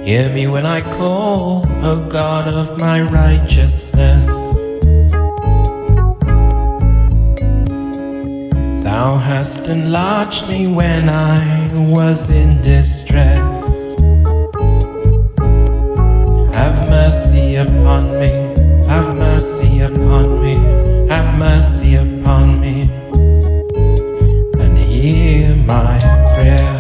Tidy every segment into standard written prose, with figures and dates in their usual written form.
Hear me when I call, O God of my righteousness. Thou hast enlarged me when I was in distress. Have mercy upon me, have mercy upon me, have mercy upon me, and hear my prayer.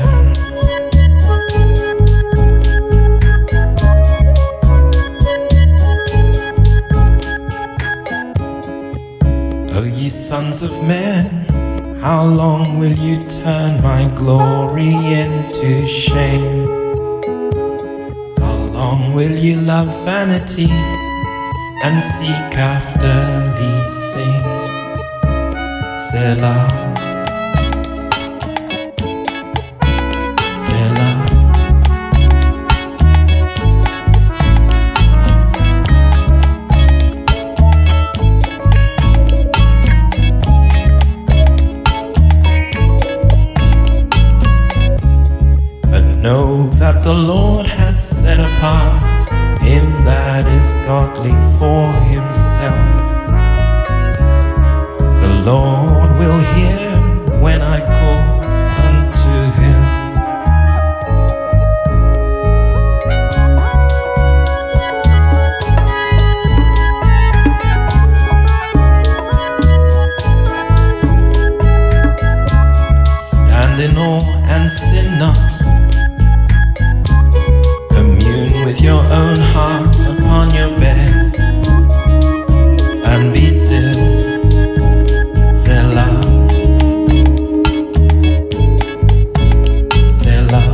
O ye sons of men, how long will you turn my glory into shame? How long will you love vanity and seek after leasing? Selah, Selah. Know that the Lord hath set apart him that is godly for himself. The Lord will hear when I call unto him. Stand in awe and sin not. With your own heart upon your bed, and be still. Selah, Selah.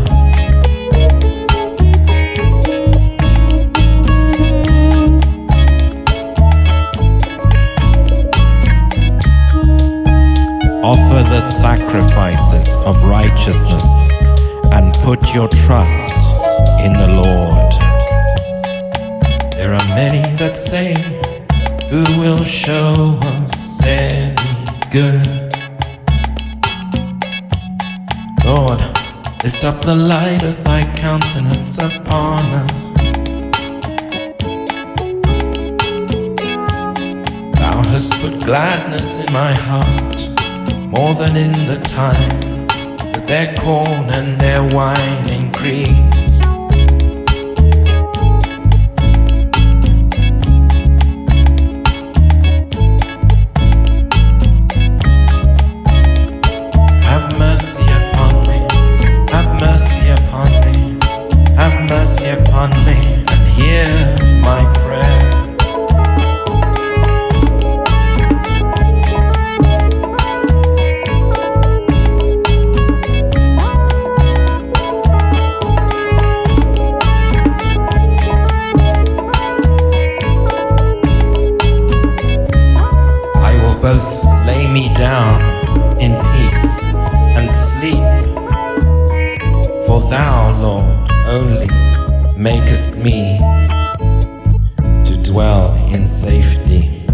Offer the sacrifices of righteousness and put your trust in the Lord. There are many that say, who will show us any good? Lord, lift up the light of thy countenance upon us. Thou hast put gladness in my heart, more than in the time that their corn and their wine increase. Upon me and hear my prayer. I will both lay me down in peace and sleep, for thou, Lord, only makest me to dwell in safety.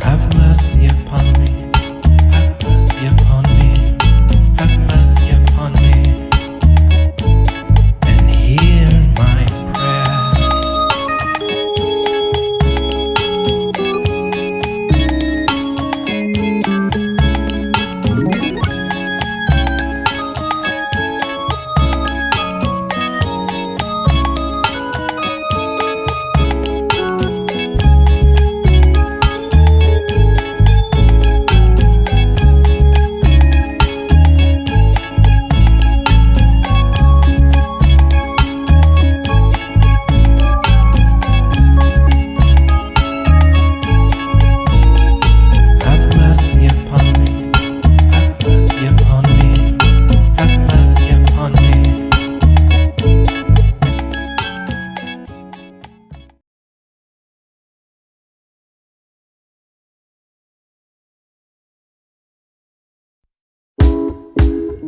Have mercy upon me, have mercy upon me, have mercy upon me, and hear my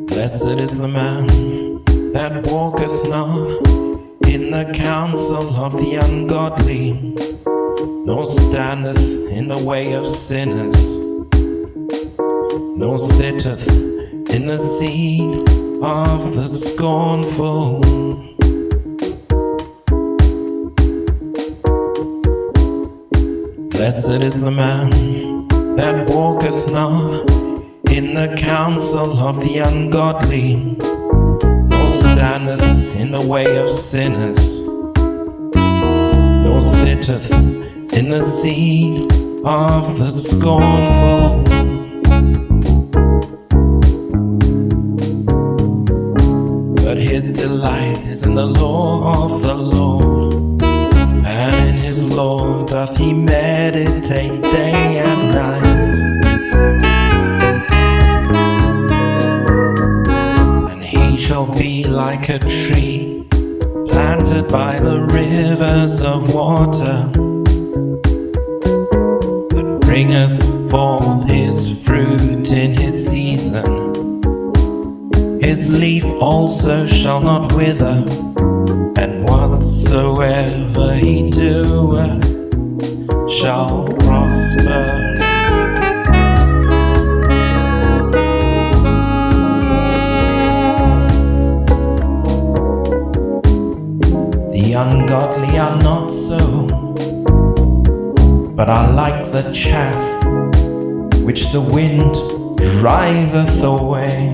Blessed is the man that walketh not in the counsel of the ungodly, nor standeth in the way of sinners, nor sitteth in the seed of the scornful. Blessed is the man that walketh not in the counsel of the ungodly, nor standeth in the way of sinners, nor sitteth in the seat of the scornful. But his delight is in the law of the Lord, and in his law doth he meditate day and night. And he shall be like a tree planted by the rivers of water, that bringeth forth his fruit in his season. His leaf also shall not wither, and whatsoever he doeth shall prosper. The ungodly are not so, but are like the chaff which the wind driveth away.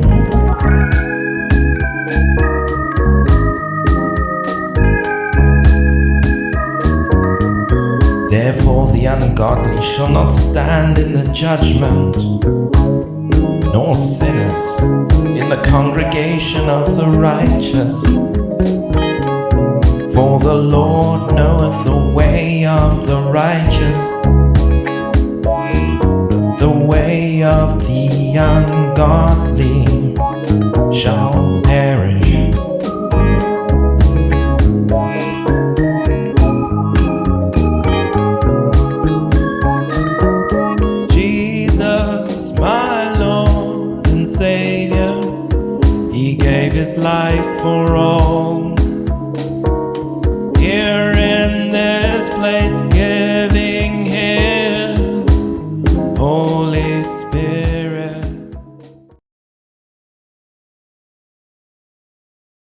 Therefore the ungodly shall not stand in the judgment, nor sinners in the congregation of the righteous. For the Lord knoweth the way of the righteous, but the way of the ungodly shall perish. Jesus, my Lord and Savior, he gave his life for all.